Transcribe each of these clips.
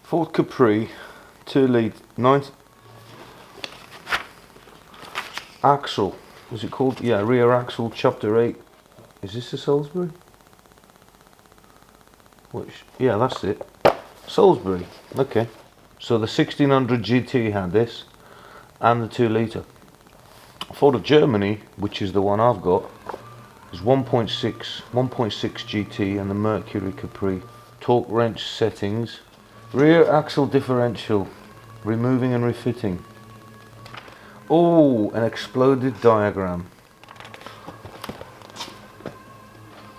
FORD CAPRI 2 litre 90 axle. Is it called? Yeah, rear axle chapter 8. Is this a Salisbury? Which? Yeah, that's it. Salisbury. Okay. So the 1600 GT had this, and the 2 litre. For the Germany, which is the one I've got, is 1.6 GT and the Mercury Capri. Torque wrench settings. Rear axle differential. Removing and refitting. Oh, an exploded diagram.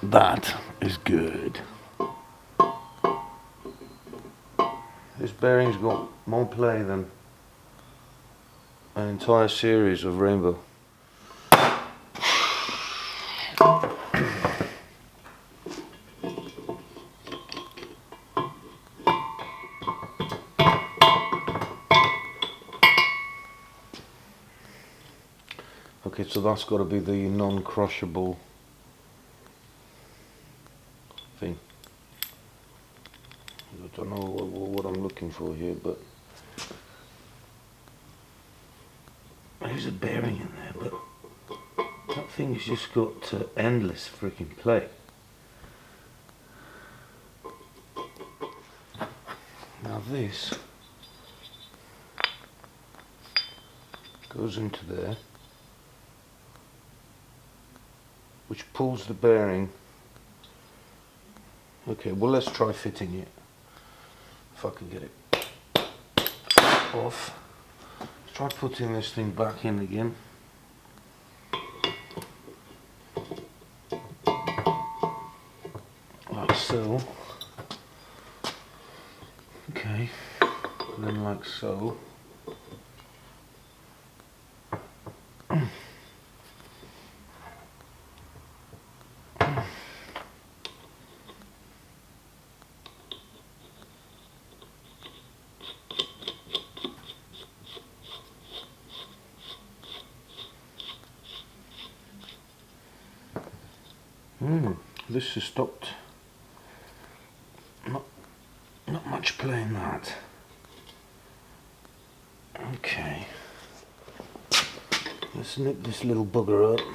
That is good. This bearing's got more play than an entire series of Rainbow. Okay, so that's got to be the non-crushable thing. I don't know what I'm looking for here, but there's a bearing in there, but that thing's just got endless freaking play. Now this goes into there, which pulls the bearing. Okay, well, let's try fitting it. If I can get it off. Let's try putting this thing back in again. Like so. Okay, and then like so. This has stopped. Not much play in that. Okay. Let's nip this little bugger up.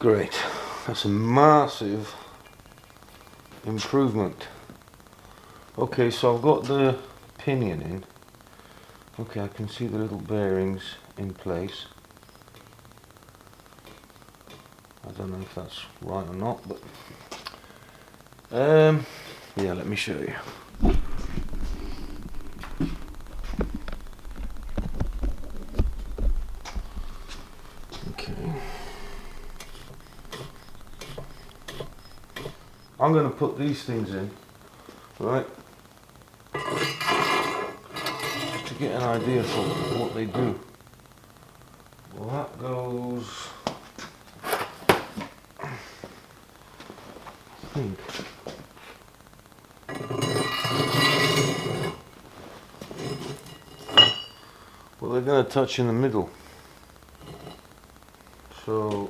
Great, that's a massive improvement. Okay, so I've got the pinion in. Okay, I can see the little bearings in place. I don't know if that's right or not, but yeah, let me show you. I'm going to put these things in, right, to get an idea for what they do. Well, that goes, I think, well, they're going to touch in the middle, so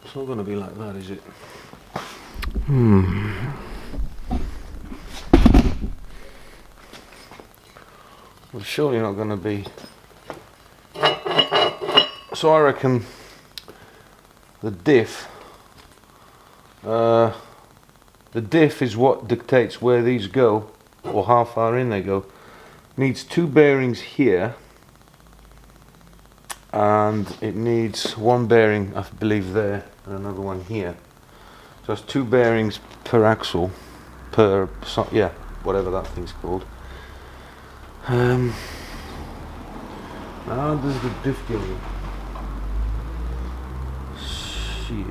it's not going to be like that, is it? Well, surely not going to be. So I reckon the diff is what dictates where these go, or how far in they go. Needs 2 bearings here, and it needs 1 bearing, I believe, there, and another one here. So it's 2 bearings per axle, yeah, whatever that thing's called. How does the diff go? Shit.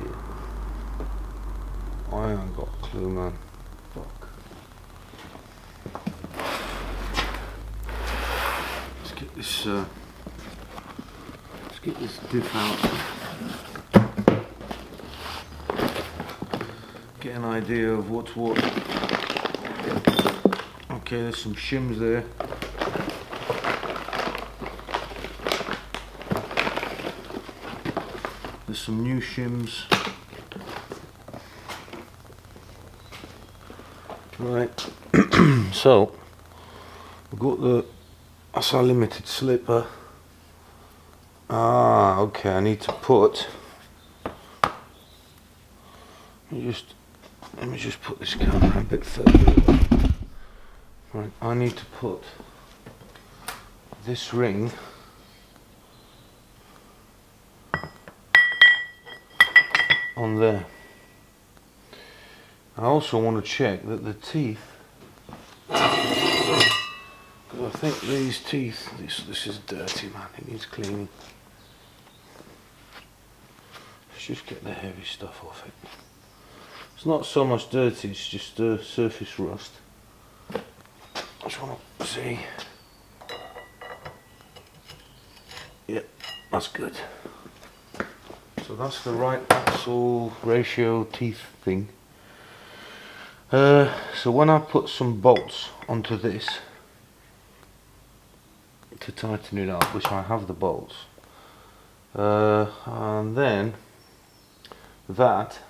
I ain't got a clue, man. Fuck. Let's get this diff out. Get an idea of what's what. Okay, there's some shims there. There's some new shims. Right, so we've got the SR limited slipper. Ah, okay, I need to put, let me just put this camera a bit further away. Right, I need to put this ring on there. I also want to check that the teeth, because I think these teeth, this is dirty, man, it needs cleaning. Let's just get the heavy stuff off it. It's not so much dirty, it's just surface rust. I just want to see. Yep, that's good. So that's the right axle ratio teeth thing. So when I put some bolts onto this to tighten it up, which I have the bolts, and then that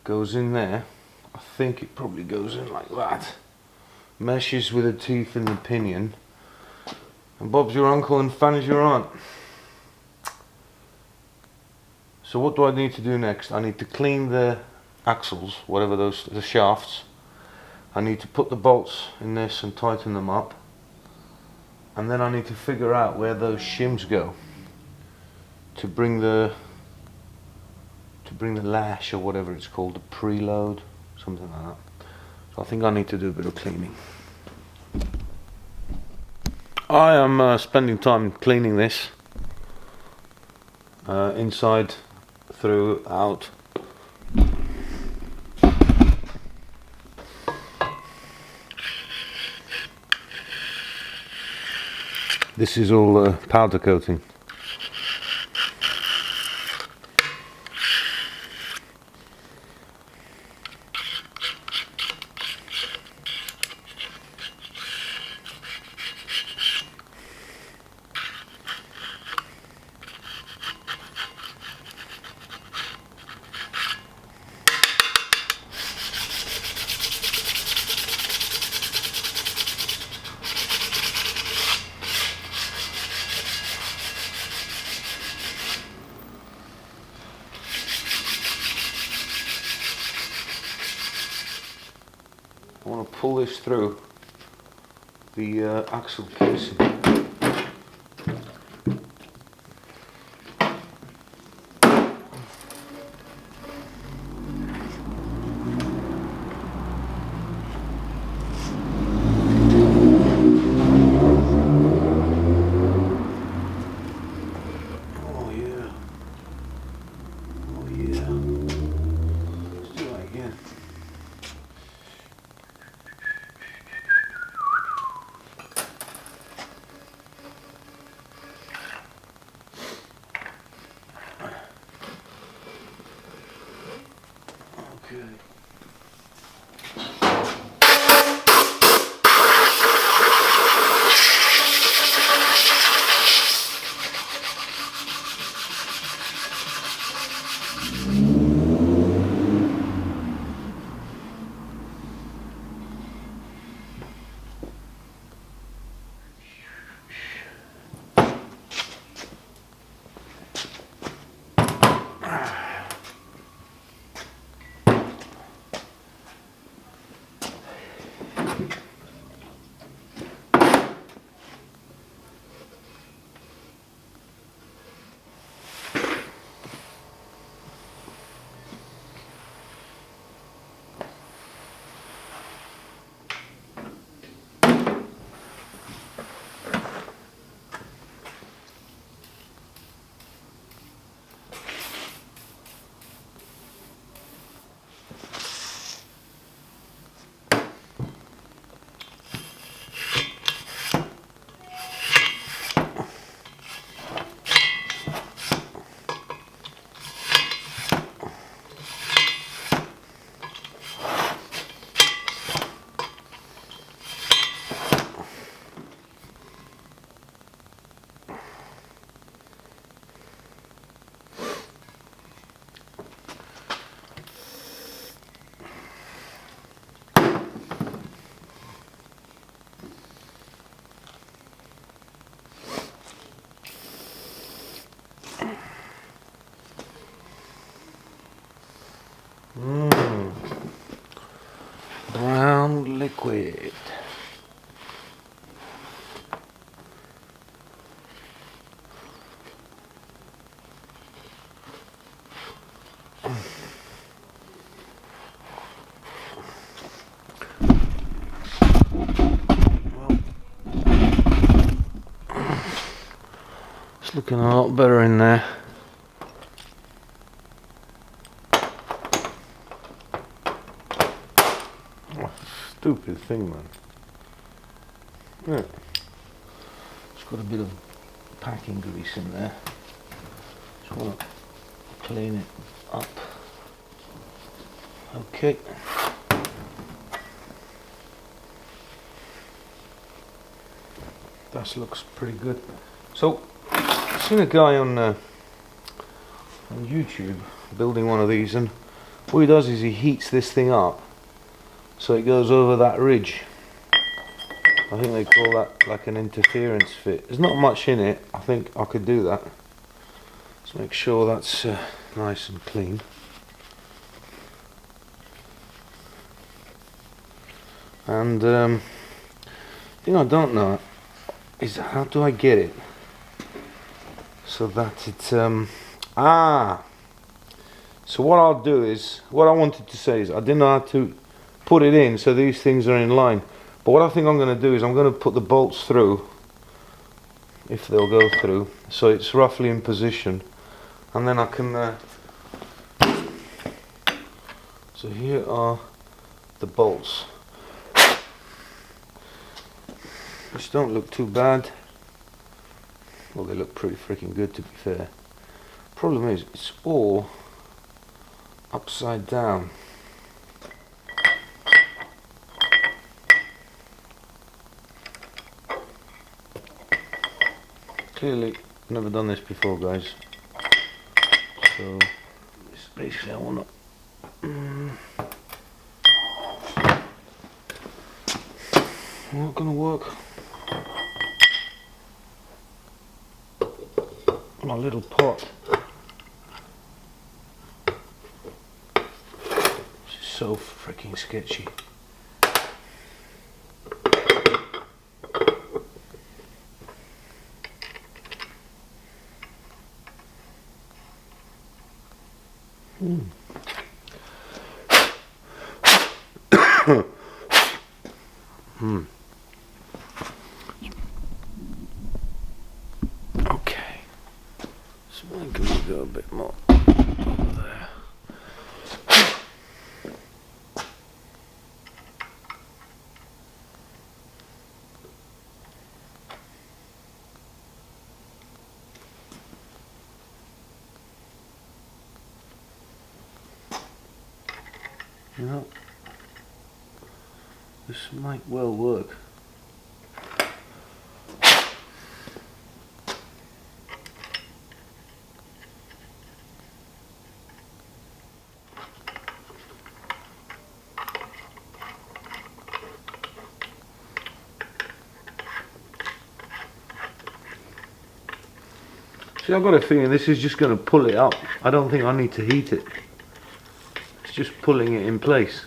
goes in there, I think it probably goes in like that, meshes with the teeth in the pinion, and Bob's your uncle and Fanny's your aunt. So what do I need to do next? I need to clean the axles, whatever those, the shafts. I need to put the bolts in this and tighten them up, and then I need to figure out where those shims go to bring the lash, or whatever it's called, the preload, something like that. So I think I need to do a bit of cleaning. I am spending time cleaning this inside, through, out. This is all powder coating. I want to pull this through the axle casing. Oh yeah. Oh yeah. Let's do that again. Okay. Brown liquid. It's looking a lot better in there. Oh, stupid thing, man. Yeah. It's got a bit of packing grease in there. Just want to clean it up. Okay. That looks pretty good. So, I've seen a guy on YouTube building one of these, and what he does is he heats this thing up so it goes over that ridge. I think they call that like an interference fit. There's not much in it. I think I could do that. Let's make sure that's nice and clean. And the thing I don't know is how do I get it so that it's so what I'll do is, what I wanted to say is I didn't know how to put it in so these things are in line, but what I think I'm going to do is I'm going to put the bolts through, if they'll go through, so it's roughly in position, and then I can so here are the bolts, which don't look too bad. Well, they look pretty freaking good, to be fair. Problem is, it's all upside down. Clearly, never done this before, guys. So, it's basically I want to. Not gonna work. My little pot. This is so freaking sketchy. Okay, so I'm going to go a bit more over there. You know, this might well work. See, I've got a feeling this is just going to pull it up. I don't think I need to heat it. It's just pulling it in place.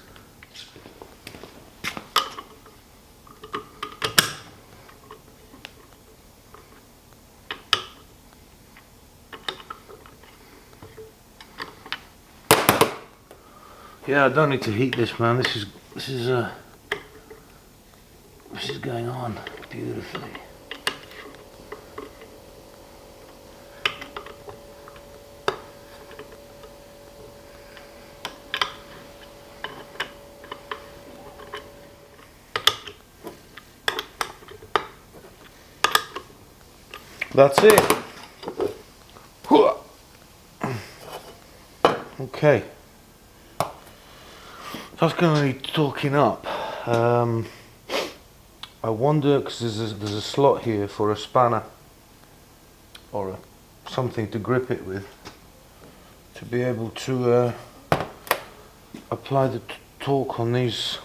Yeah, I don't need to heat this, man. This is going on beautifully. That's it. Okay. That's going to need talking up. I wonder, because there's a slot here for a spanner or something to grip it with, to be able to apply the torque on these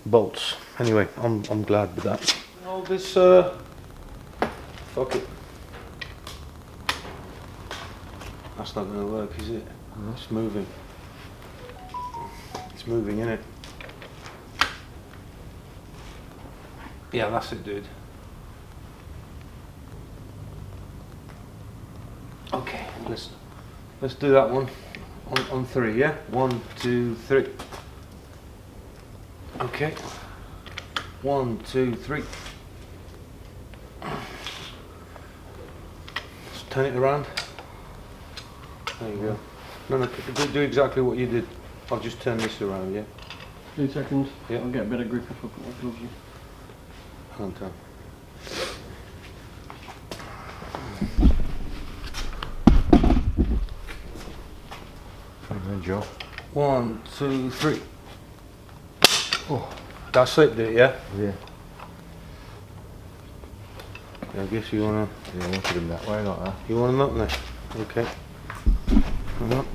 bolts. Anyway, I'm glad with that. All this fuck it. That's not going to work, is it? It's moving. It's moving, isn't it? Yeah, that's it, dude. Okay, let's do that one on 3, yeah? 1, 2, 3. Okay. 1, 2, 3. Just turn it around. There you go. No, do exactly what you did. I'll just turn this around, yeah? 2 seconds. Yeah. I'll get a better grip if I put my gloves on. Hand turn. Good job. 1, 2, 3. Oh, that slipped it, yeah? Yeah. I guess you wanna. Yeah, I wanted him that way, like that. You want them up there? Okay. Hang on.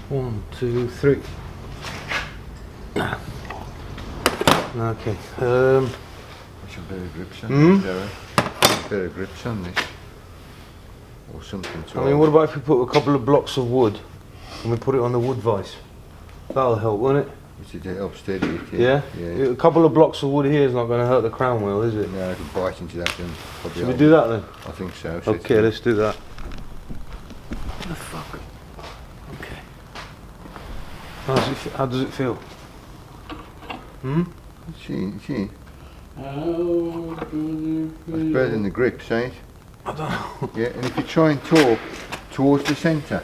One, 2, 3. Okay. What's your better grips on this, Darren? Better grips on this. Or something to I mean, what about if we put a couple of blocks of wood and we put it on the wood vise? That'll help, won't it? Which it helps steady it, Yeah? Yeah. A couple of blocks of wood here is not going to hurt the crown wheel, is it? No, it'll bite into that and probably Should we do that then? I think so. Okay, let's do that. What the fuck? Okay. How does it feel? Hmm? See? How good That's better than the grips, ain't it? I don't know. Yeah, and if you try and talk towards the centre.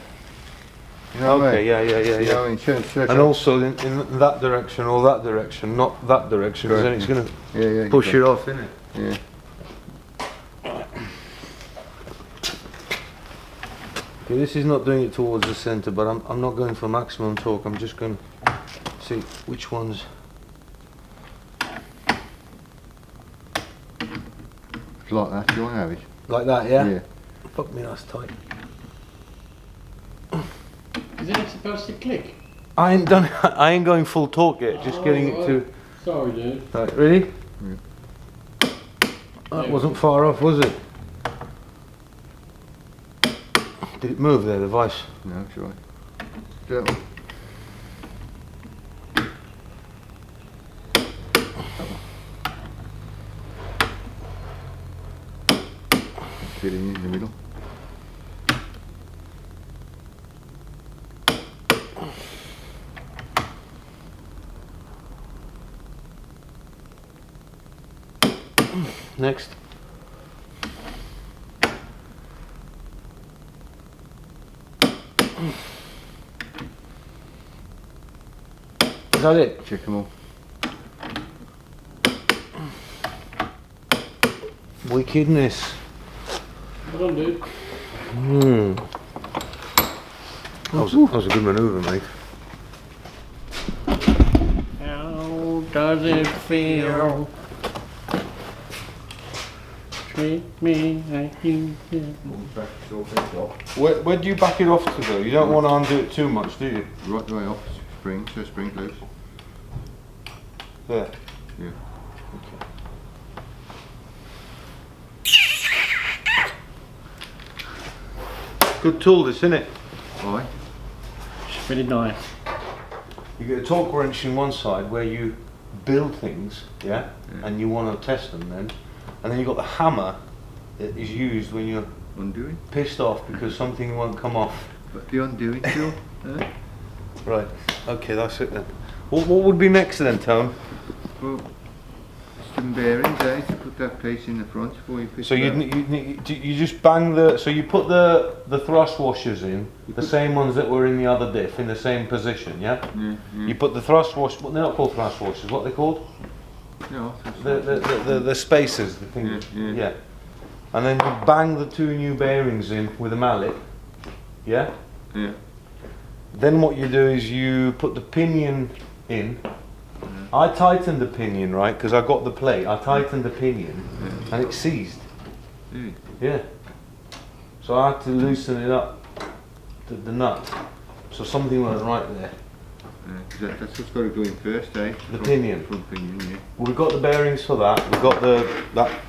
You know what I mean? Yeah. You know what I mean? So And also in that direction or that direction, not that direction, because then it's going to yeah, push it off, innit? Yeah. Okay, this is not doing it towards the centre, but I'm not going for maximum torque. I'm just going to see which ones. It's like that. Do you want to have it? Like that, yeah? Yeah. Fuck me, that's tight. Isn't it supposed to click? I ain't done. I ain't going full torque yet. Just getting it to. Sorry, dude. Right, ready? Yeah. That wasn't far off, was it? Did it move there, the vice? No, it's right. That one. Get in the middle. Next. Is that it? Check them all. Wickedness. Well done, dude. That was a good manoeuvre, mate. How does it feel? Treat me like you did. Where do you back it off to though? You don't want to undo it too much, do you? Right the way off. Spring. So spring loose. There. Yeah. Good tool this, isn't it? Right. It's really nice. You get a torque wrench in one side where you build things, yeah? And you want to test them then. And then you've got the hammer that is used when you're Undoing. pissed off because something won't come off. But the undoing tool. Right, okay, that's it then. What would be next then, Tone? Well, some bearings there to put that piece in the front before you pick So it up. you just bang the, so you put the thrust washers in, the same ones that were in the other diff, in the same position, yeah? You put the thrust wash, well, they're not called thrust washers, what are they called? Yeah, The spacers, the thing, Yeah. And then you bang the 2 new bearings in with a mallet, yeah? yeah. Then what you do is you put the pinion in. I tightened the pinion, right, because I got the plate. I tightened the pinion and it seized. Yeah. Yeah. So I had to loosen it up, the nut. So something went right there. That's what's got to go in first, eh? The pinion. Front pinion, yeah. Well, we've got the bearings for that. We've got that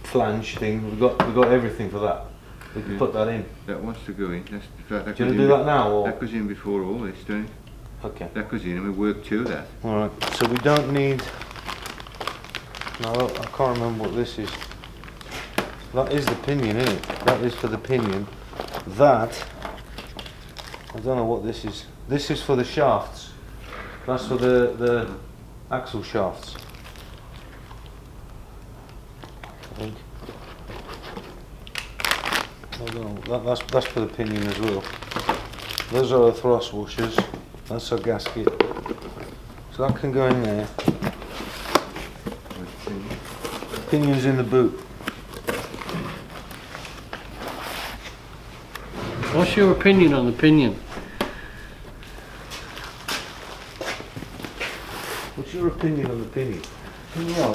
flange thing. We've got everything for that. We can put that in. That wants to go in. That Do you want to do that now, or? That goes in before all this, doesn't it? Okay. That goes in and we work to that. All right. So we don't need. No, I can't remember what this is. That is the pinion, isn't it? That is for the pinion. That. I don't know what this is. This is for the shafts. That's for the axle shafts. I think. I don't know. That's for the pinion as well. Those are the thrust washers. That's our gasket. So that can go in there. Pinion's in the boot. What's your opinion on the pinion? What's your opinion on the pinion? Yeah.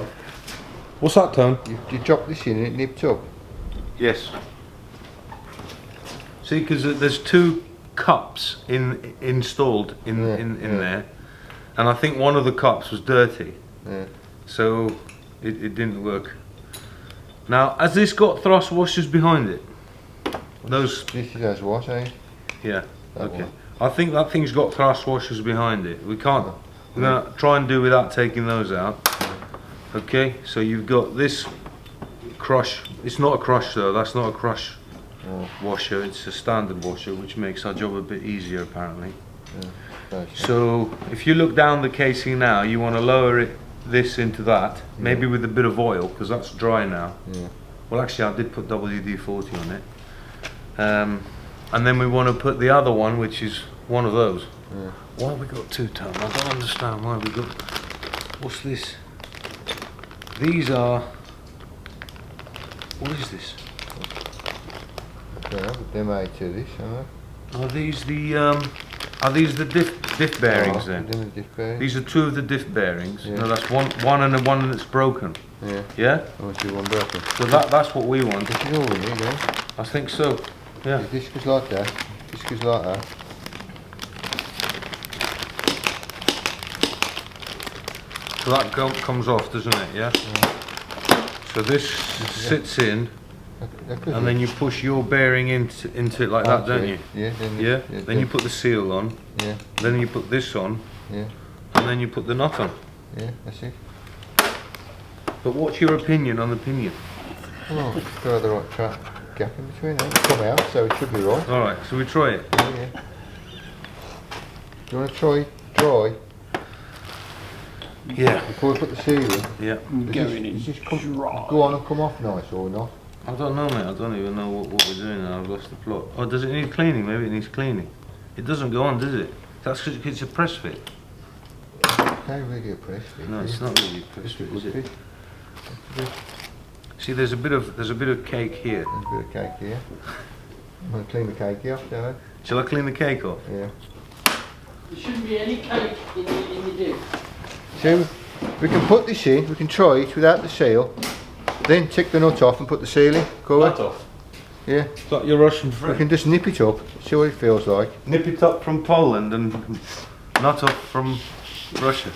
What's that, Tone? You drop this in and it nipped up. Yes. See, because there's two cups installed in there, and I think one of the cups was dirty, so it didn't work. Now, has this got thrust washers behind it? Those. This has what, eh? Yeah. That Okay. one. I think that thing's got thrust washers behind it. We can't. We're gonna try and do without taking those out. Okay. So you've got this crush. It's not a crush though. That's not a crush washer. It's a standard washer, which makes our job a bit easier apparently. So if you look down the casing now, you want to lower this into that, maybe with a bit of oil, because that's dry now. Well, actually, I did put WD-40 on it. And then we want to put the other one, which is one of those. Why have we got two, Tom? I don't understand why we got. What's this? These are. What is this? Yeah, but they're made to this, aren't Are these the diff bearings they? then? Them are diff bearings. These are two of the diff bearings. Yeah. No, that's one and the one that's broken. Yeah. Yeah. I want to do one broken. So that's what we want. This is all we need, eh? I think so. Yeah. This goes like that. This goes like that. So that comes off, doesn't it? Yeah. So this sits in, and then you push your bearing into it like that, don't you? Yeah. Yeah. Then you put the seal on. Yeah. Then you put this on. Yeah. And then you put the nut on. Yeah. That's it. But what's your opinion on the pinion? Oh, it's got the right gap in between. It come out, so it should be right. All right. So we try it. Yeah. You want to try? Try. Yeah. Before we put the seal in. Yeah. Going in Does this dry. go on and come off nice or not? I don't know, mate. I don't even know what we're doing now. I've lost the plot. Oh, does it need cleaning? Maybe it needs cleaning. It doesn't go on, does it? That's because it's a press fit. Can't really get pressed. No, it's not really a press fit, is it? Fit. See, there's a bit of cake here. There's a bit of cake here. I'm going to clean the cake off, don't I? Shall I clean the cake off? Yeah. There shouldn't be any cake in the diff. So we can put this in, we can try it without the seal, then take the nut off and put the seal in. Go Nut on. off. Yeah. It's like your Russian We friend. can just nip it up, see what it feels like. Nip it up from Poland and nut off from Russia.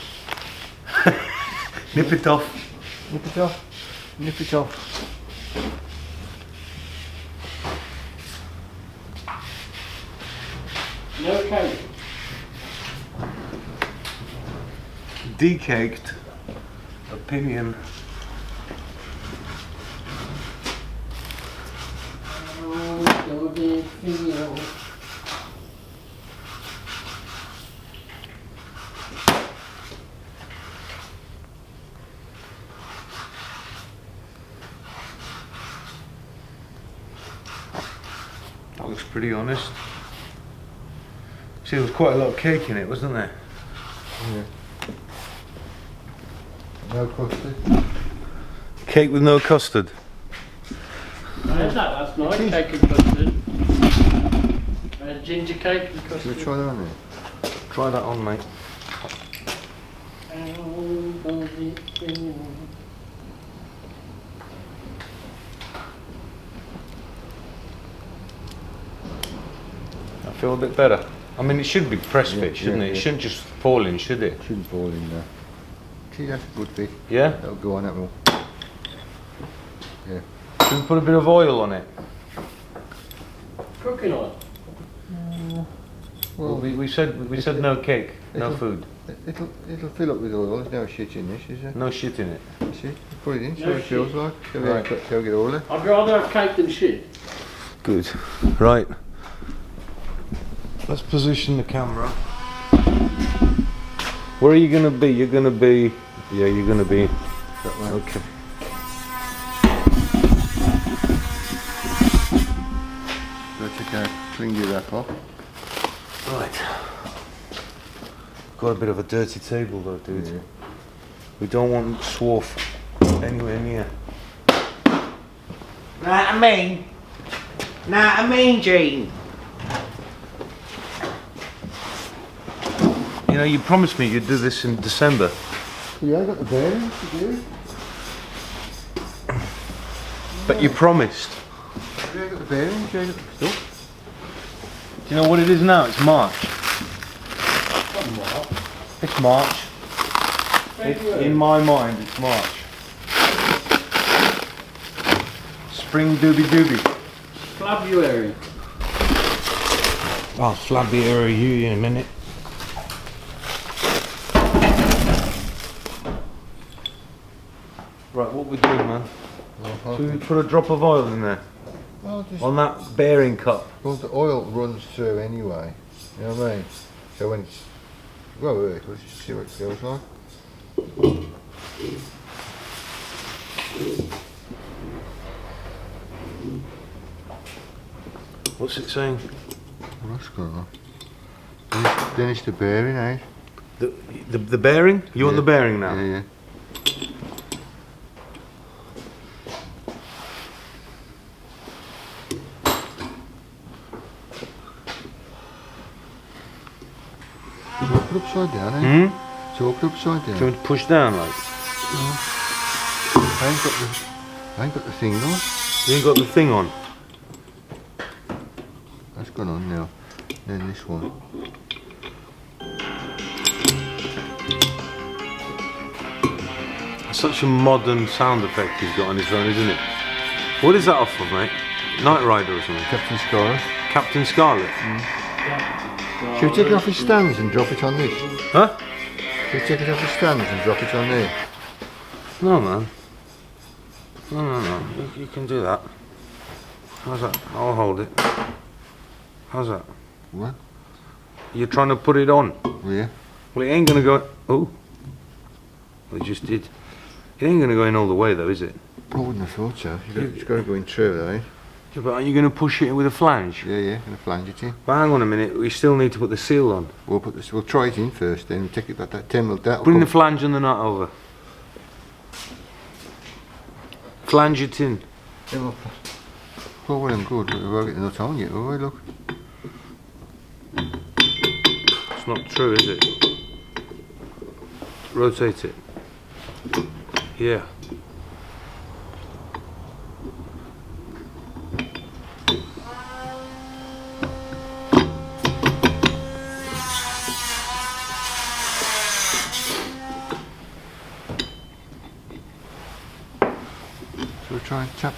Nip it off. Nip it off. Nip it off. No cake. Decaked opinion. Oh, does it feel? That looks pretty honest. See, there was quite a lot of cake in it, wasn't there? Yeah. No custard. Cake with no custard. I had that last night, cake and custard. I had ginger cake and Should custard. we try that on there? Try that on, mate. How does it feel? I feel a bit better. I mean, it should be press fit, shouldn't it? It shouldn't just fall in, should it? Shouldn't fall in there. See, that's a good fit. Yeah? That'll go on that one. Yeah. Should we put a bit of oil on it? Cooking oil. Well, we said no cake, no food. It'll fill up with oil. There's no shit in this, is there? No shit in it. See, put it in, see No what it feels shit. like. Right. Shall we get all that? I'd rather have cake than shit. Good. Right. Let's position the camera. Where are you going to be? You're going to be... Yeah, you're going to be... That way. Okay. That's okay. Clean your wrap off. Right. Got a bit of a dirty table though, dude. Yeah. We don't want swarf anywhere near. Nah, I mean, Gene. You know, you promised me you'd do this in December. Yeah, I got the bearings to do. But you promised. Yeah, I got the bearings, yeah, I got the stuff. Do you know what it is now? It's March. It's March. In my mind, it's March. Spring doobie doobie. February. I'll flab the area you in a minute. Right, what we doing, man? Should we put a drop of oil in there? Well, just, On that bearing cup? well, the oil runs through anyway. You know what I mean? So when it's... Well, let's just see what it feels like. What's it saying? What's going on? Then it's the bearing, eh? The bearing? You want the bearing now? Yeah, yeah. It's all put upside down, eh? Hmm? It's all put upside down. Do you want to push down, like? I ain't got the thing on. You ain't got the thing on? That's gone on now. Then this one. Such a modern sound effect he's got on his phone, isn't it? What is that off of, mate? Knight Rider or something? Captain Scarlet. Captain Scarlet? Should we take it off his stands and drop it on this? Huh? Should we take it off his stands and drop it on there? No, man. No. You can do that. How's that? I'll hold it. How's that? What? You're trying to put it on. Yeah. Well, it ain't gonna go... Oh. Well, it just did. It ain't gonna go in all the way, though, is it? I wouldn't have thought so. It's got to go in through, though, eh? Yeah, but are you gonna push it with a flange? Yeah, gonna flange it in. But hang on a minute. We still need to put the seal on. We'll put this. We'll try it in first, then we'll take it that 10 mil. That'll Bring the come. flange and the nut over. Flange it in. Yeah, well, well and good. We'll get the nut on yet, will we? Look. It's not true, is it? Rotate it. Yeah. So we'll try and tap.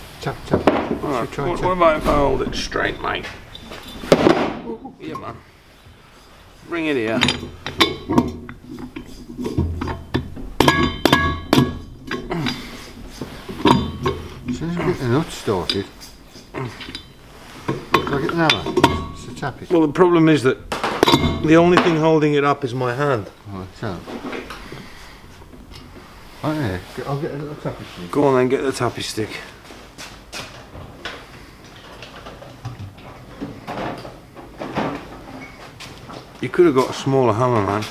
Alright, what about if I hold it straight, mate? Yeah, man. Bring it here. As soon as we get the nut started, can I get the hammer? Just to tap it. Well, the problem is that the only thing holding it up is my hand. Right, so. Oh yeah, I'll get a little tappy stick. Go on then, get the tappy stick. You could have got a smaller hammer, man.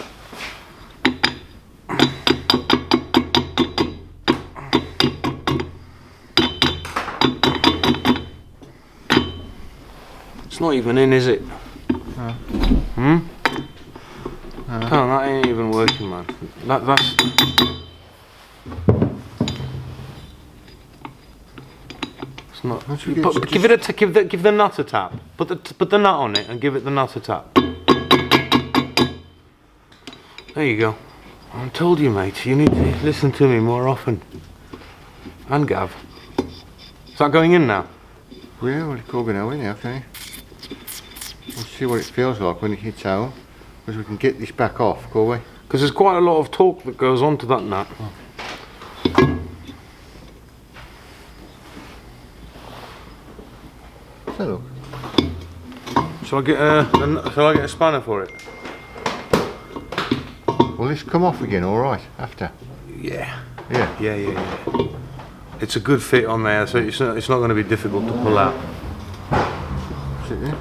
It's not even in, is it? No. Hmm? No, that ain't even working, man. That's... It's not... Once we get Give the nut a tap. Put the nut on it and give it the nut a tap. There you go. I told you, mate, you need to listen to me more often. And Gav. Is that going in now? Yeah, well, it's going now, isn't it? Okay. We'll see what it feels like when it hits home. Because we can get this back off, can't we? Because there's quite a lot of torque that goes onto that nut. So look. Shall I get a spanner for it? Will this come off again, alright, after? Yeah. Yeah. Yeah. It's a good fit on there, so it's not going to be difficult to pull out. Is it there?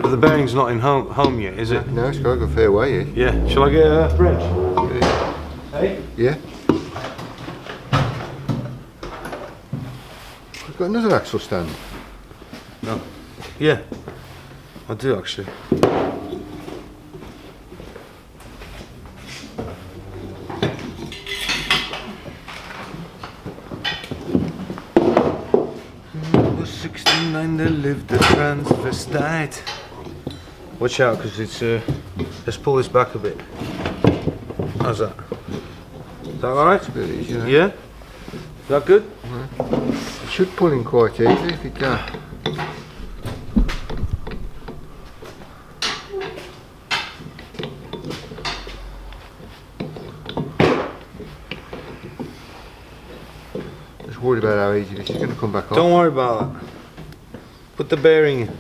The bearing's not in home yet, is it? No, it's got to go a fair way, yeah. Yeah. Shall I get a wrench? Hey? Yeah. We've got another axle stand. No. Yeah. I do actually. Was 69 they lived the transvestite. Watch out, because it's let's pull this back a bit. How's that? Is that alright? It's a bit easier. Eh? Yeah? Is that good? It should pull in quite easy if it can. Just worried about how easy this is going to come back off. Don't worry about that. Put the bearing in.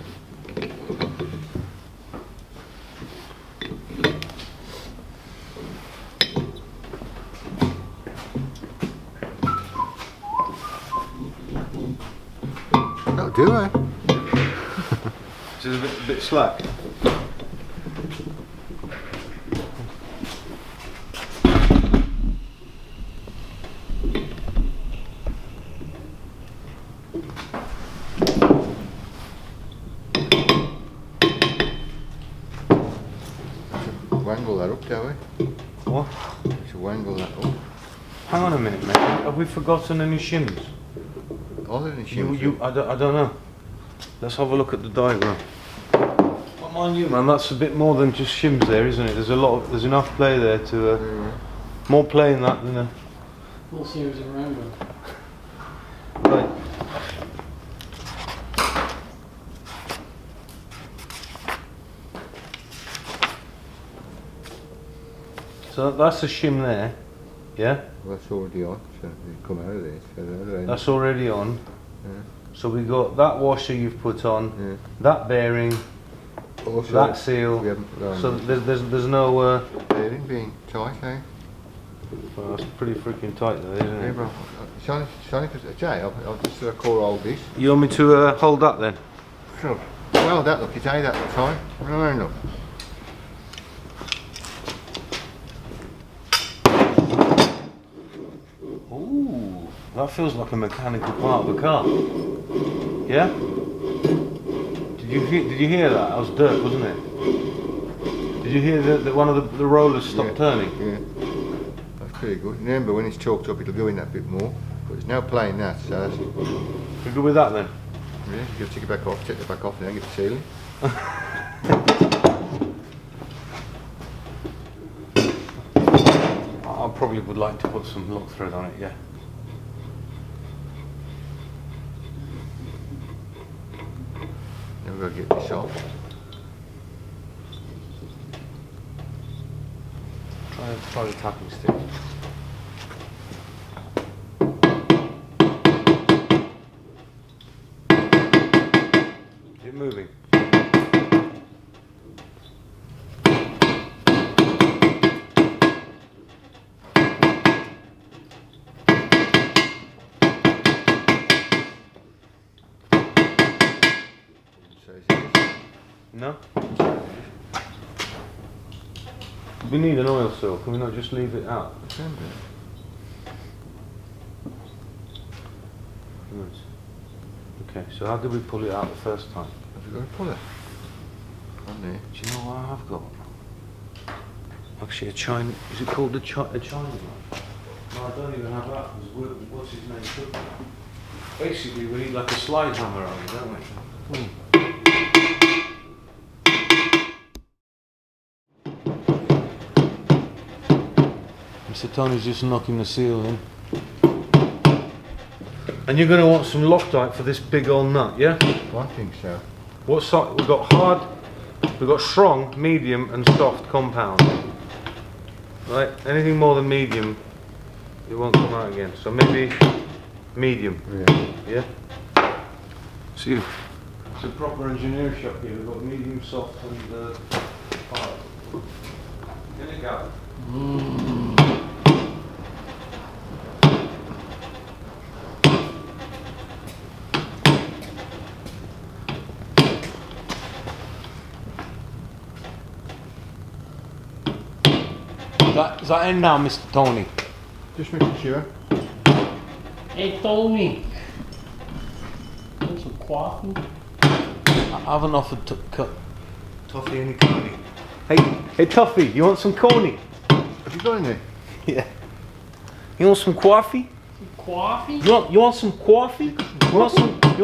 That'll do, eh? This is a bit slack. Wangle that up, shall we? What? Should wangle that up. Hang on a minute, mate. Have we forgotten any shims? Are there any shims? I don't know. Let's have a look at the diagram. Well, mind you, man, that's a bit more than just shims there, isn't it? There's enough play there to more play in that than a Full series of round. right. So that's a shim there, yeah? Well, that's already on, so they come out of this. So That's already on. Yeah. So we got that washer you've put on, Yeah. that bearing, Also, that seal. we haven't put on So there's no. bearing being tight, eh? Well, that's pretty freaking tight though, isn't Yeah, it? bro. Sonny, Jay, I'll just call all this. You want me to hold that then? Sure. Well, that look, it's that the time. Round up. Ooh, that feels like a mechanical part of a car. Yeah? Did you hear that? That was dirt, wasn't it? Did you hear that one of the rollers stopped turning? Yeah. That's pretty good. Remember, when it's chalked up, it'll go in that bit more. But it's now playing that, so that's... We good with that then? Yeah, you gotta take it back off, take it back off now, get the sealing. I probably would like to put some lock thread on it, yeah. Now we've got to get this off. Try the tapping stick. Is it moving? No? We need an oil seal, can we not just leave it out? Okay, so how did we pull it out the first time? Have you got to pull it? On there. Do you know what I have got? Actually a China, is it called a China one? No, I don't even have that, because what's his name took that. Basically we need like a slide hammer on it, don't we? So Tony's just knocking the seal in. And you're going to want some Loctite for this big old nut, yeah? I think so. What size? We've got hard, we've got strong, medium and soft compound. Right, anything more than medium, it won't come out again. So maybe medium. Yeah. Yeah? See, it's a proper engineer shop here. We've got medium, soft and hard. In it go. Is that in now, Mr. Tony? Just making sure. Hey Tony. Want some coffee? I haven't offered to cut Toffee any coney. Hey Toffee, you want some coney? Have you got any? Yeah. You want some coffee? Coffee? You want some coffee? You want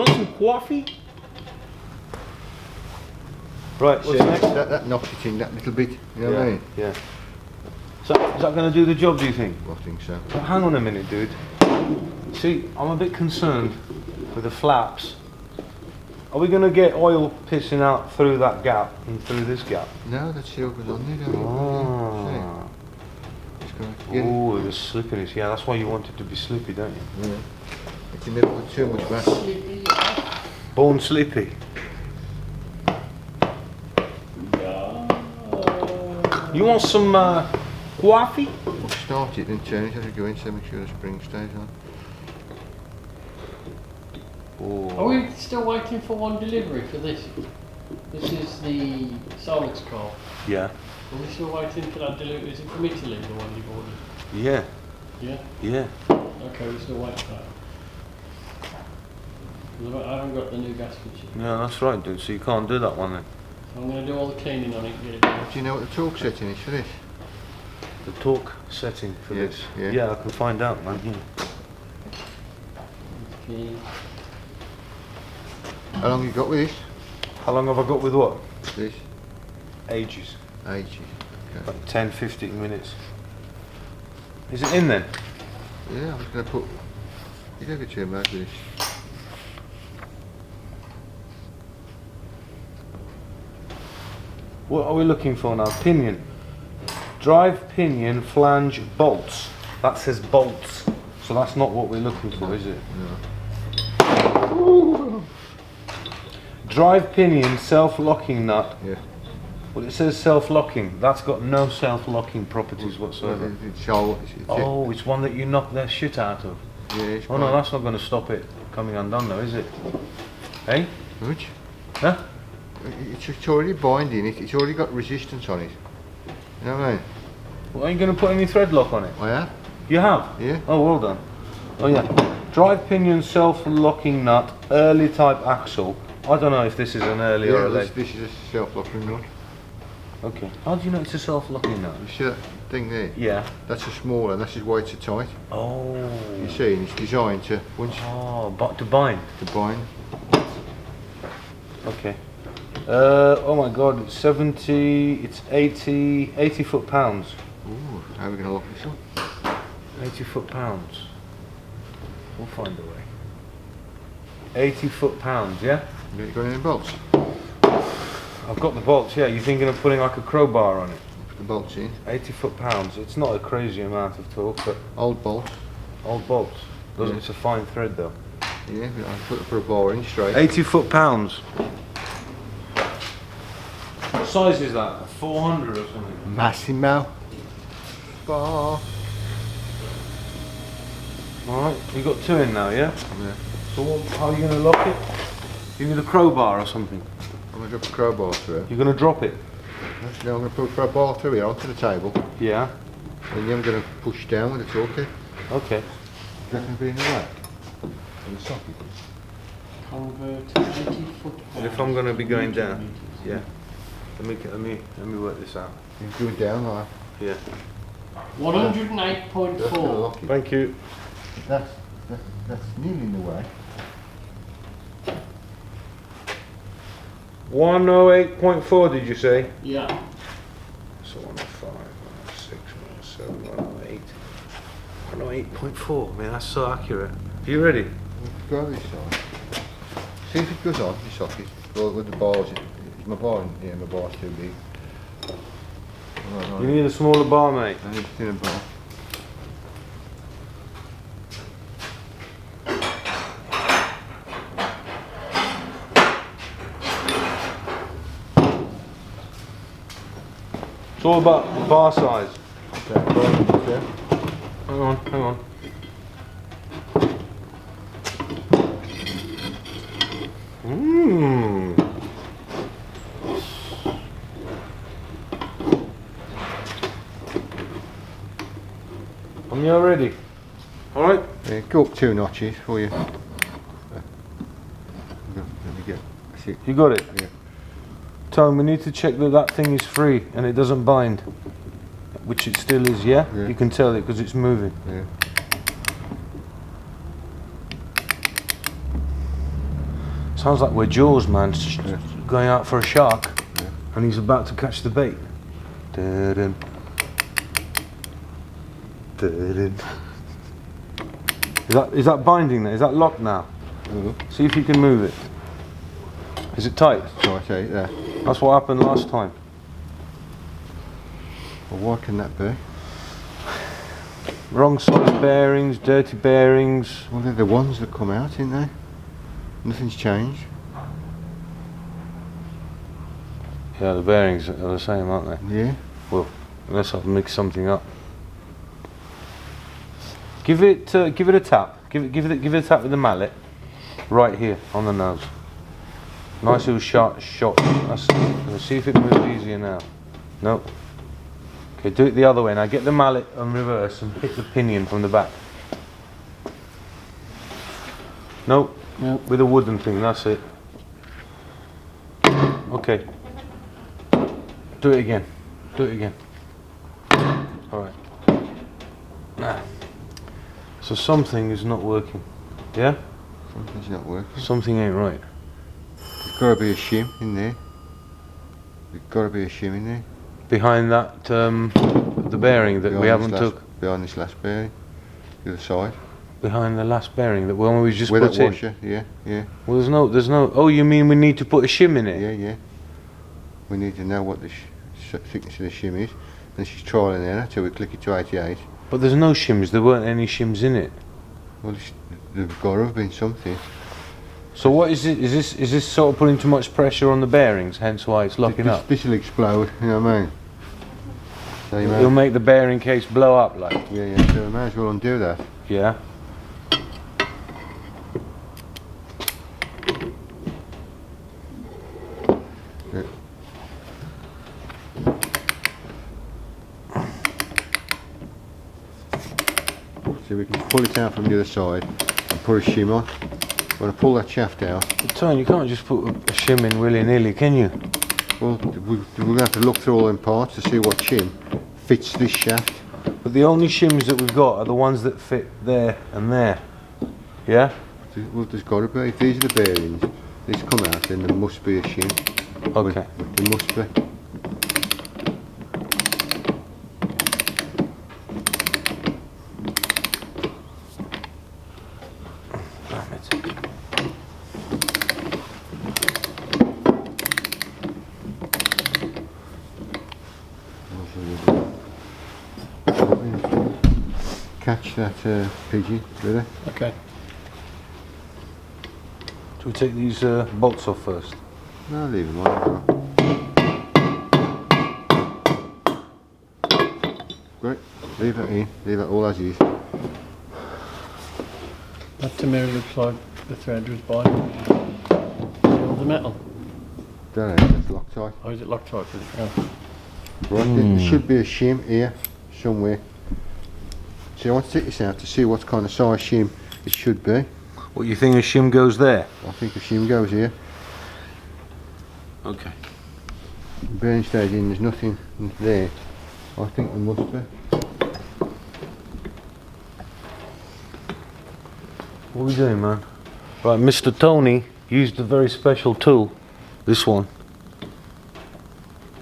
some coffee? Right, what's See, next? that knocks it in that little bit. You know what I mean? Yeah. So, is that going to do the job, do you think? I think so. But hang on a minute, dude. See, I'm a bit concerned with the flaps. Are we going to get oil pissing out through that gap and through this gap? No, that seal goes on there, don't Ah. Oh, it was slippiness. Yeah, that's why you want it to be slippy, don't you? Yeah. You can never put too much back. Sleepy. Bone slippy. You want some coffee? We'll start it and turn it as we go in so make sure the spring stays on. Are we still waiting for one delivery for this? This is the Solix car. Yeah. Are we still waiting for that delivery? Is it from Italy, the one you've ordered? Yeah. Yeah? Yeah. Okay, we're still waiting for that. 'Cause I haven't got the new gasket yet. Yeah, that's right, dude. So you can't do that one then. So I'm going to do all the cleaning on it and get it done. Do you know what the torque setting is for this? The torque setting for Yes, this. yeah. Yeah, I can find out, man. Yeah. Okay. How long you got with this? How long have I got with what? This? Ages. Ages. Okay. Like 10, 15 minutes. Is it in then? Yeah, I was going to put... You don't get too mad with this. What are we looking for now? Pinion. Drive pinion flange bolts. That says bolts. So that's not what we're looking for, is it? No. Drive pinion self-locking nut. Yeah. Well, it says self-locking. That's got no self-locking properties whatsoever. Oh, it's one that you knock their shit out of. Yeah, it's Oh no, that's not going to stop it coming undone though, is it? Hey? Which? Huh? It's already binding, it's already got resistance on it. You know what I mean? Well, are you going to put any thread lock on it? I have. You have? Yeah. Oh, well done. Oh yeah. Drive pinion self-locking nut, early type axle. I don't know if this is an early or a late. This is a self-locking nut. Okay. How do you know it's a self-locking nut? You see that thing there? Yeah. That's a smaller, and this is why it's so tight. Oh. You see, and it's designed to, once Oh, but to bind. to bind. Okay. Oh my god, it's 80 foot-pounds. Ooh, how are we going to lock this up? 80 foot-pounds. We'll find a way. 80 foot-pounds, yeah? You got any bolts? I've got the bolts, yeah. You thinking of putting like a crowbar on it? Put the bolts in. 80 foot-pounds. It's not a crazy amount of torque, but Old bolts. old bolts. Yeah. It's a fine thread though. Yeah, but I put a bar in straight. 80 foot-pounds. What size is that? A 400 or something? Massimo. Bar. Alright, you got two in now, yeah? Yeah. So how are you going to lock it? You need a crowbar or something? I'm going to drop a crowbar through. You're going to drop it? Now I'm going to put a crowbar through here onto the table. Yeah. And then I'm going to push down with the torque head. Okay. That can be in the way. In the socket. Convert to 80 foot. And if I'm going to be going down, yeah. Let me work this out. You're going down like Yeah. that. That's going to 108.4. lock it. Thank you. That's nearly in the way. 108.4 did you say? Yeah. So 105, 106, 107, 108. No, 8.4. Man, that's so accurate. Are you ready? Go this side. See if it goes on the socket. Well, with the bars, is my bar in here? My bar's too big. You need a smaller bar, mate. I need a thinner bar. It's all about the bar size. Okay. Hang on, hang on. When you're ready. Alright? Yeah, go up 2 notches for you. Let me get. That's it. You got it? Yeah. Tom, we need to check that that thing is free and it doesn't bind. Which it still is, yeah? Yeah. You can tell it because it's moving. Yeah. Sounds like we're Jaws, man, Yeah. going out for a shark, Yeah. and he's about to catch the bait. Dun-dun. Dun-dun. Is that binding there? Is that locked now? See if you can move it. Is it tight? So I say there. That's what happened last time. Well, what can that be? Wrong size bearings, dirty bearings. Well, they're the ones that come out, ain't they? Nothing's changed. Yeah, the bearings are the same, aren't they? Yeah. Well, unless I've mixed something up. Give it a tap. Give it a tap with the mallet. Right here on the nose. Nice little shot. Let's see if it moves easier now. Nope. Okay, do it the other way now. Get the mallet on reverse and hit the pinion from the back. Nope. Nope. With a wooden thing. That's it. Okay. Do it again. Do it again. All right. Nah. So something is not working. Yeah? Something's not working. Something ain't right. There's got to be a shim in there. There's got to be a shim in there. Behind that, the bearing that we haven't took. Behind this last bearing. The other side. Behind the last bearing that one we just Where put that in. washer, yeah, yeah. Well, there's no. Oh, you mean we need to put a shim in it? Yeah, yeah. We need to know what the thickness of the shim is. And she's trial and error till we click it to 88. But there's no shims. There weren't any shims in it. Well, there's got to have been something. So what is it? Is this sort of putting too much pressure on the bearings? Hence why it's locking up. This will explode. You know what I mean? So you It'll make the bearing case blow up, like. Yeah, yeah. So we may as well undo that. Yeah. Yeah. So we can pull it out from the other side and put a shim on. When I pull that shaft out, But Tony, you can't just put a shim in willy-nilly, can you? well, we're going to have to look through all them parts to see what shim fits this shaft. But the only shims that we've got are the ones that fit there and there. Yeah? Well, there's got to be. If these are the bearings, these come out, then there must be a shim. Okay. There must be. Damn it. Catch that pigeon, really. Okay. Do we take these bolts off first? No, leave them on. Great, leave that in, leave that all as is. That to me looks like the thread was binding. The metal. Don't know, it's Loctite. Or is it Loctite? Oh. Right, there should be a shim here, somewhere. So I want to take this out to see what kind of size shim it should be. What, you think a shim goes there? I think the shim goes here. Okay. Bearing stage in, there's nothing there. I think there must be. What are we doing, man? Right, Mr. Tony used a very special tool, this one,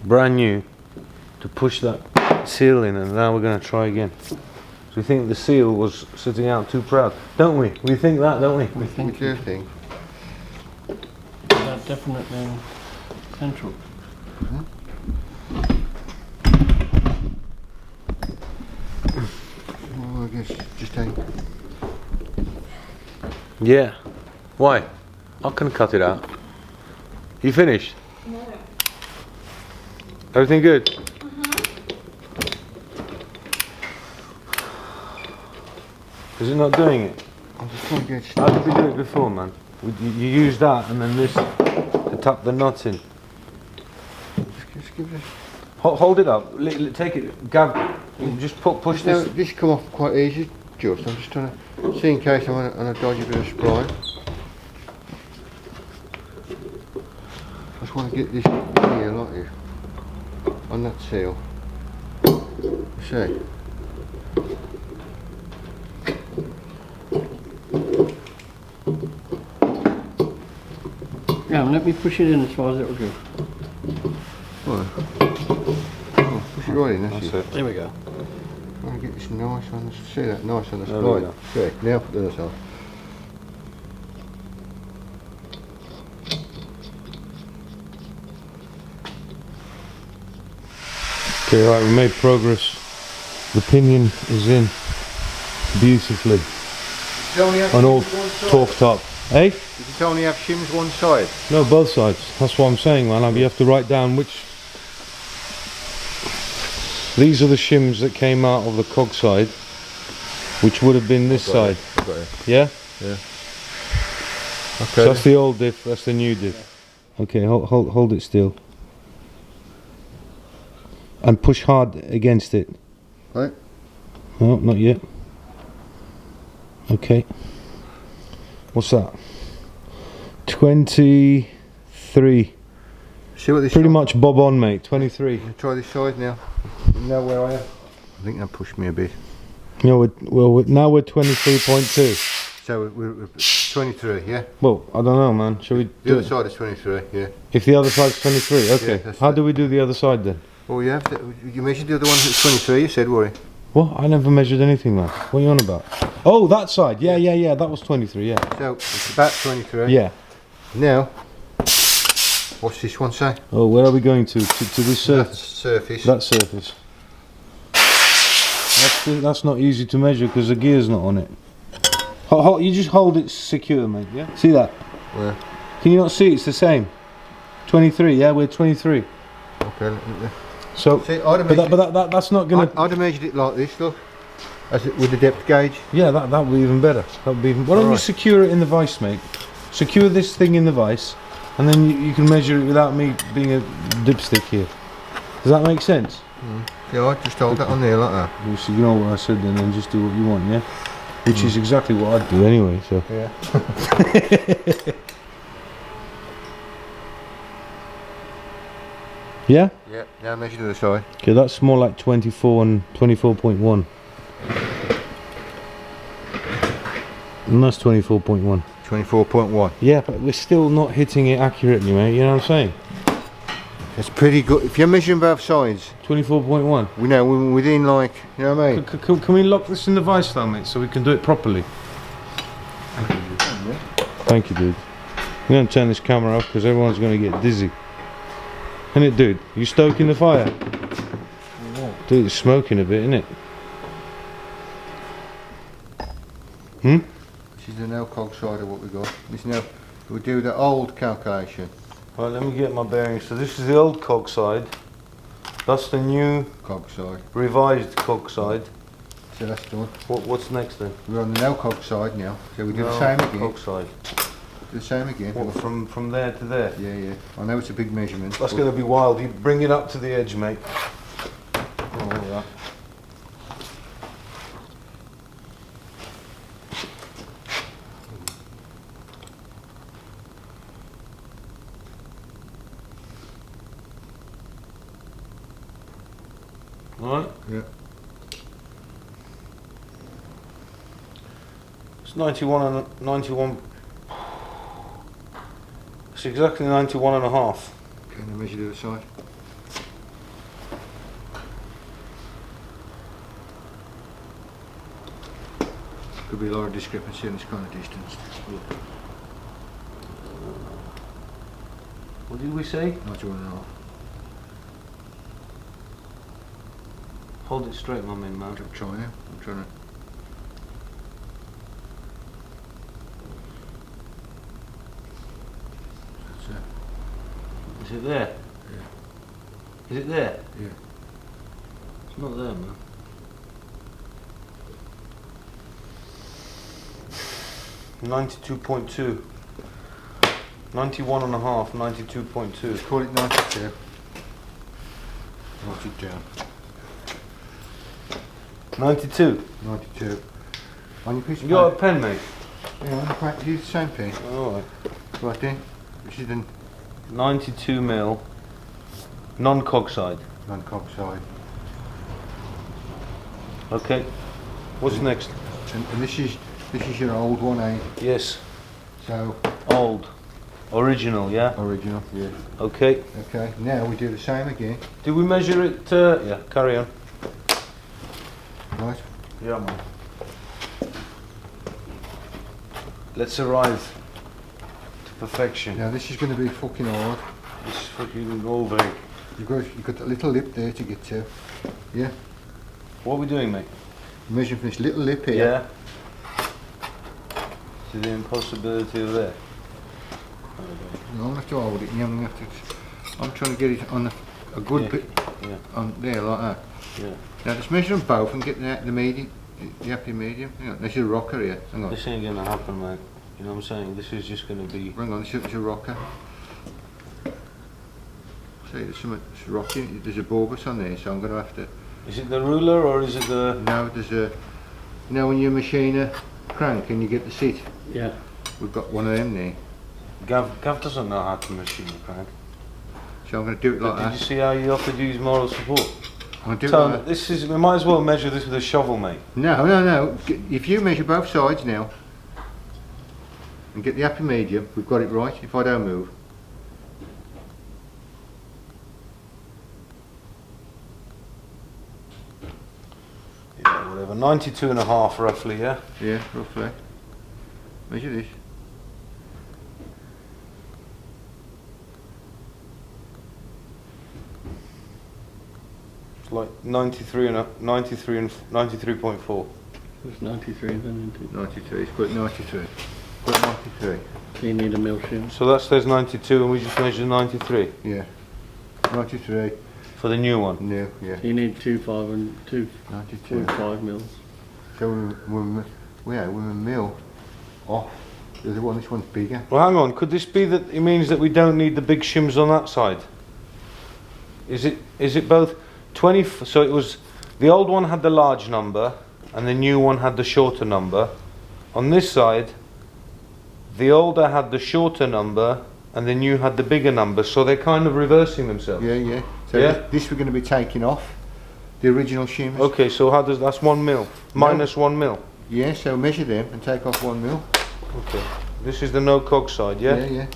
brand new, to push that seal in, and now we're going to try again. So We think the seal was sitting out too proud, don't we? We think that, don't we? We think We do think. that definitely central. Well, I guess just take. Yeah. Why? I can cut it out. You finished? No. Everything good? Is it not doing it? I just want to get How did we do it before, man? You use that and then this to tap the nuts in. Just give it. Hold it up. Take it. Gav. Just push Now, this. this come off quite easy, just. I'm just trying to see in case I'm on a dodgy bit of spline. I just want to get this here, like this, on that seal. See. Yeah, let me push it in as far as it'll go. Right. Oh, push it right in, that's it. it. There we go. I want to get this nice on the, see that, nice on the There we spline. go. See, now put the other side. Okay, right, we made progress. The pinion is in beautifully and all torqued up. Eh? Does it only have shims one side? No, both sides. That's what I'm saying, man. You have to write down which. These are the shims that came out of the cog side, which would have been this side. Got it. Yeah? Yeah. So Okay. that's the old diff, that's the new diff. Okay, hold it still. And push hard against it. Right. No, not yet. Okay. What's that? 23. See what this Pretty side- much bob on, mate. 23. Try this side now. Now where I am? I think that pushed me a bit. No, now we're 23.2. So we're 23, yeah? Well, I don't know, man. Shall we The do other it? side is 23, yeah. If the other side's 23, okay. that's How it. do we do the other side then? Oh, you have to, you measured the other one at 23, you said, Worry. What? I never measured anything, man. What are you on about? Oh, that side. Yeah. That was 23, yeah. So it's about 23. Yeah. Now, what's this one say? Oh, where are we going to? To this That surface? surface. That surface. That's not easy to measure because the gear's not on it. You just hold it secure, mate, yeah? See that? Where? Can you not see it's the same? 23, yeah? We're 23. Okay. So, See, I'd have measured, that's not gonna... I'd have measured it like this, look. As it, with the depth gauge. Yeah, that would be even better. That would be even... Why don't you Alright. secure it in the vise, mate? Secure this thing in the vise, and then you can measure it without me being a dipstick here. Does that make sense? Yeah, I just hold that on there like that. You see, you know what I said then, and just do what you want, yeah? Which is exactly what I'd do anyway, so... Yeah. Yeah? Yeah, now measure the other side. Okay, that's more like 24 and 24.1. And that's 24.1. 24.1. Yeah, but we're still not hitting it accurately, mate, you know what I'm saying? It's pretty good. If you're measuring both sides, 24.1. we know we're within, like, you know what I mean? Can we lock this in the vise though, mate, so we can do it properly? Thank you, dude. I'm going to turn this camera off because everyone's going to get dizzy. Isn't it, dude? You stoking the fire? Dude, it's smoking a bit, isn't it? This is the now cog side of what we got. This now, we do the old calculation. Right, let me get my bearings. So this is the old cog side. That's the new Cog side. revised cog side. So that's done. What's next then? We're on the now cog side now. So we do the No, same again. Cog side. Do the same again. What, from there to there? Yeah, yeah. I know it's a big measurement. That's but going to be wild. You bring it up to the edge, mate. Oh, look at that. Alright? Yeah. It's 91 and 91. It's exactly 91 and a half. Okay, now measure the other side. Could be a lot of discrepancy in this kind of distance. What did we say? 91.5. Hold it straight, my man. I'm trying now. I'm trying to. That's it. Is it there? Yeah. Is it there? Yeah. It's not there, man. $92.2. 91.5, 92.2. Let's call it 92. Write it down. 92. 92. On your piece You of got a paper. pen, mate? Yeah, on the paper. Use the same pen. Alright. Right then. This is the 92 mil. Non-cog side. non-cog side. Okay. What's next? And this is your old one, eh? Yes. So Old. Original, yeah? original. Yeah. Okay. Okay. Now we do the same again. Did we measure it? Yeah, carry on. Right. Yeah, man. Let's arrive to perfection. Now this is going to be fucking hard. This is fucking all big. You've got a little lip there to get to. Yeah. What are we doing, mate? Measuring from this little lip here. Yeah. To the impossibility of there. No, I'm going to have to hold it. Yeah, I'm trying to get it on a good Yeah. bit Yeah. on there like that. Yeah. Now just measure them both and get the medium, the happy medium. Hang on, this is a rocker here. Hang on. This ain't gonna happen, mate. You know what I'm saying? This is just gonna be. Hang on, this is a rocker. See, there's rocking. There's a bulbous on there, so I'm going to have to. Is it the ruler or is it the? No, there's a. You know when you machine a crank and you get the seat. Yeah. We've got one of them there. Gav doesn't know how to machine a crank. So I'm going to do it like But that. did you see how you have to use moral support? I'm going to do it Tone, like that. this is. We might as well measure this with a shovel, mate. No. If you measure both sides now and get the happy medium, we've got it right. If I don't move. Yeah, whatever. 92.5 roughly, yeah. Yeah, roughly. Measure this. It's like 93 and 93.4. It's 93 then, isn't 93. It's got 93. Got 93. it? So you need a mill shim. So that says 92 and we just measured 93 Yeah. 93. for the new one. No, yeah. So you need 2.5 and 92. 2.5 mils. So we're mill off. The other one, this one's bigger. Well, hang on. Could this be that it means that we don't need the big shims on that side? Is it both 20? So it was the old one had the large number, and the new one had the shorter number. On this side, the older had the shorter number, and the new had the bigger number. So they're kind of reversing themselves. Yeah. So Yeah? this we're going to be taking off. The original shims. Okay. So how does that's 1 mil minus 1 mil? Yeah. So measure them and take off 1 mil. Okay. This is the no cog side, yeah? Yeah.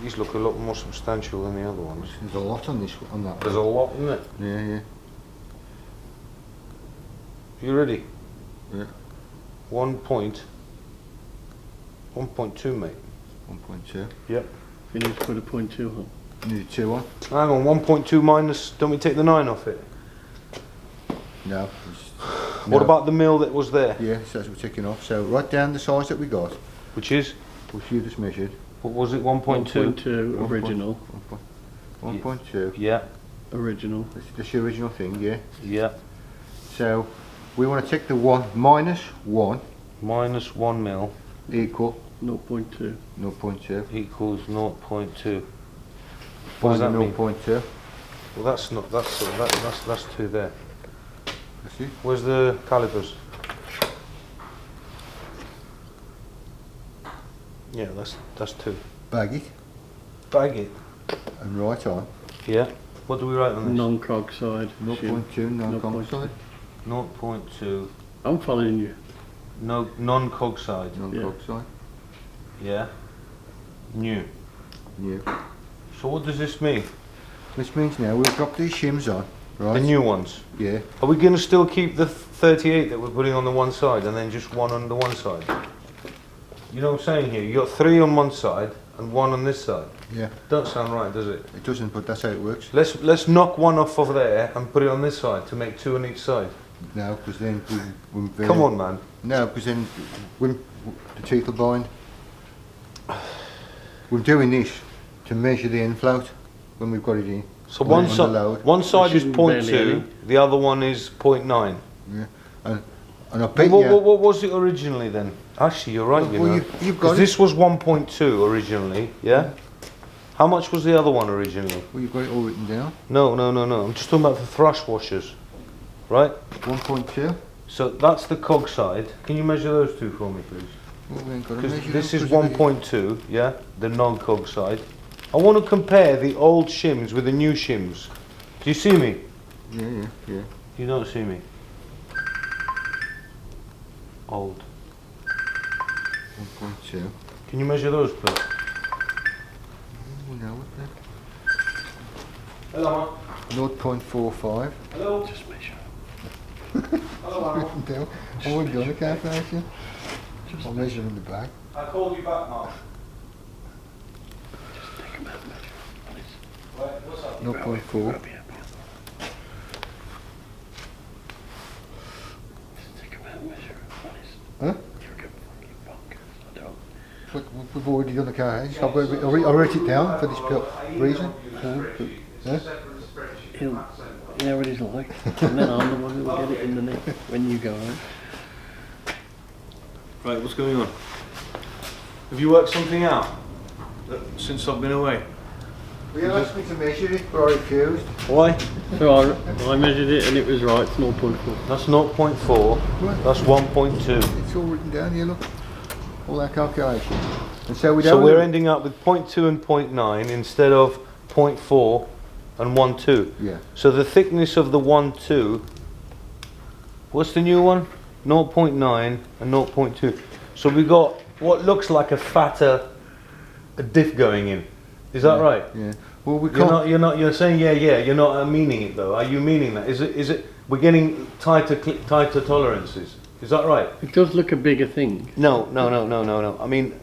These look a lot more substantial than the other ones. There's a lot on this on that. There's a lot, isn't it? Yeah. You ready? Yeah. 1.2, mate. 1.2. Yep. You need to put a 0.2 on. Need a 2 on? Hang on, 1.2 minus. Don't we take the 9 off it? No. What about the mil that was there? Yeah, so that's what we're taking off. So write down the size that we got, Which is? which you just measured. What was it? 1.2. 1.2 original. 1.2. Yeah. Original. That's the original thing, yeah. Yeah. So we want to take the minus 1 Minus 1 mil equal 0.2. 0.2. equals 0.2. What does that Find mean? 0.2. Well, that's not. That's 2 there. That's it. Where's the calipers? Yeah, that's 2. Bag it Bag it. and write on Yeah. What do we write on this? Non-cog side. shim. 0.2 non-cog 0.2. side. 0.2. I'm following you. No non-cog side. Non-cog side. Yeah. New. Yeah. So what does this mean? Which means now we've got these shims on, right? The new ones. Yeah. Are we going to still keep the 38 that we're putting on the one side and then just one on the one side? You know what I'm saying here? You got 3 on one side and 1 on this side. Yeah. Don't sound right, does it? It doesn't, but that's how it works. Let's knock 1 off of there and put it on this side to make 2 on each side. No, because then we Come on, man. No, because then when the teeth will bind. We're doing this to measure the end float when we've got it in. So on one the load. side, one side is shouldn't barely 0.2, any. the other one is 0.9. Yeah. And I bet What was it originally then? Actually, you're right. Well, you well, know, you've got 'cause it. this was 1.2 originally. Yeah. How much was the other one originally? Well, you've got it all written down. No. I'm just talking about the thrush washers, right? 1.2. So that's the cog side. Can you measure those two for me, please? Well, we ain't got to Because measure this them, is 'cause we- 1.2, yeah, the non-cog side. I want to compare the old shims with the new shims. Do you see me? Yeah. You don't see me. Old. 1.2. Can you measure those, please? Oh, no, what Hello, the? 0.45. Hello. Just measure. Hello, Written down. I wouldn't do the calculation. I'll measure in the back. I called you back, Mark. Just think about measure. Right, what's up? 0.4. Just think about measure. Honest. Huh? You're a good fucking bonkers. I don't. But we've already done the calculation. I wrote it down for this reason. Yeah? You know what he's like. And then I'm the one who will get it in the neck when you go home. Right, what's going on? Have you worked something out since I've been away? Well, you asked me to measure it, but I refused. Why? So I measured it and it was right. It's 0.4. That's 0.4. That's 1.2. It's all written down here, look. All that calculation. And so So we're ending up with 0.2 and 0.9 instead of 0.4 and 1.2. Yeah. So the thickness of the 1.2, what's the new one? 0.9 and 0.2. So we got what looks like a fatter diff going in. Is that right? Yeah. Well, we can't. You're saying yeah. You're not meaning it though. Are you meaning that? Is it? We're getting tighter tolerances. Is that right? It does look a bigger thing. No. I mean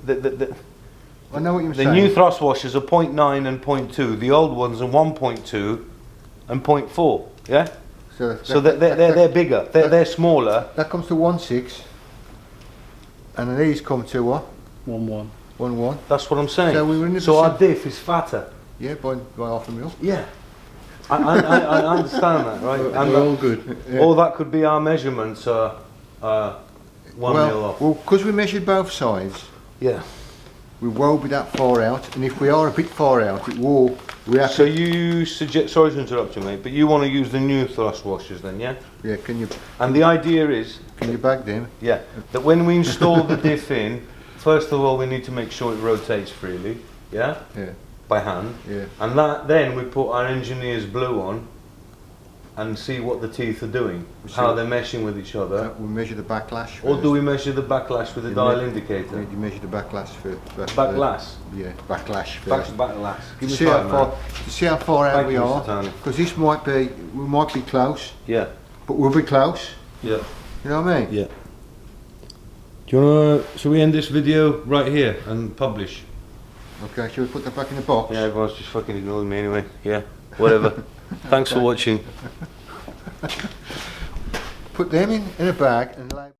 I know what you're the saying. new thrust washers are 0.9 and 0.2. The old ones are 1.2 and 0.4. Yeah. So they're bigger. They're smaller. That comes to 1.6, and then these come to what? 1.1. 1.1. That's what I'm saying. So we were in the our percent- diff is fatter. Yeah, by half a mil. Yeah. I understand that, right? And We're all good. or that could be our measurements. 1 mil off. Well, because we measured both sides, Yeah. we won't be that far out, and if we are a bit far out, we have So to. you suggest? Sorry to interrupt you, mate, but you want to use the new thrust washers then, yeah? Yeah, can you idea is, bag them? yeah, that when we install the diff in, first of all, we need to make sure it rotates freely, yeah, Yeah, by hand, yeah. and then we put our engineer's blue on and see what the teeth are doing, how they're meshing with each other. We measure the backlash. Or first. do we measure the backlash with a You dial me- indicator? You measure the backlash first. Backlash? Yeah, backlash first. Backlash. Give To me see how time, far, man. to see how far out Thank we you, Mr. are, Tony. because we might be close, Yeah. but we'll be close. Yeah. You know what I mean? Yeah. Do you wanna? Shall we end this video right here and publish? Okay, shall we put that back in the box? Yeah, everyone's just fucking ignoring me anyway. Yeah. Whatever. Thanks for watching. Put them in a bag and label.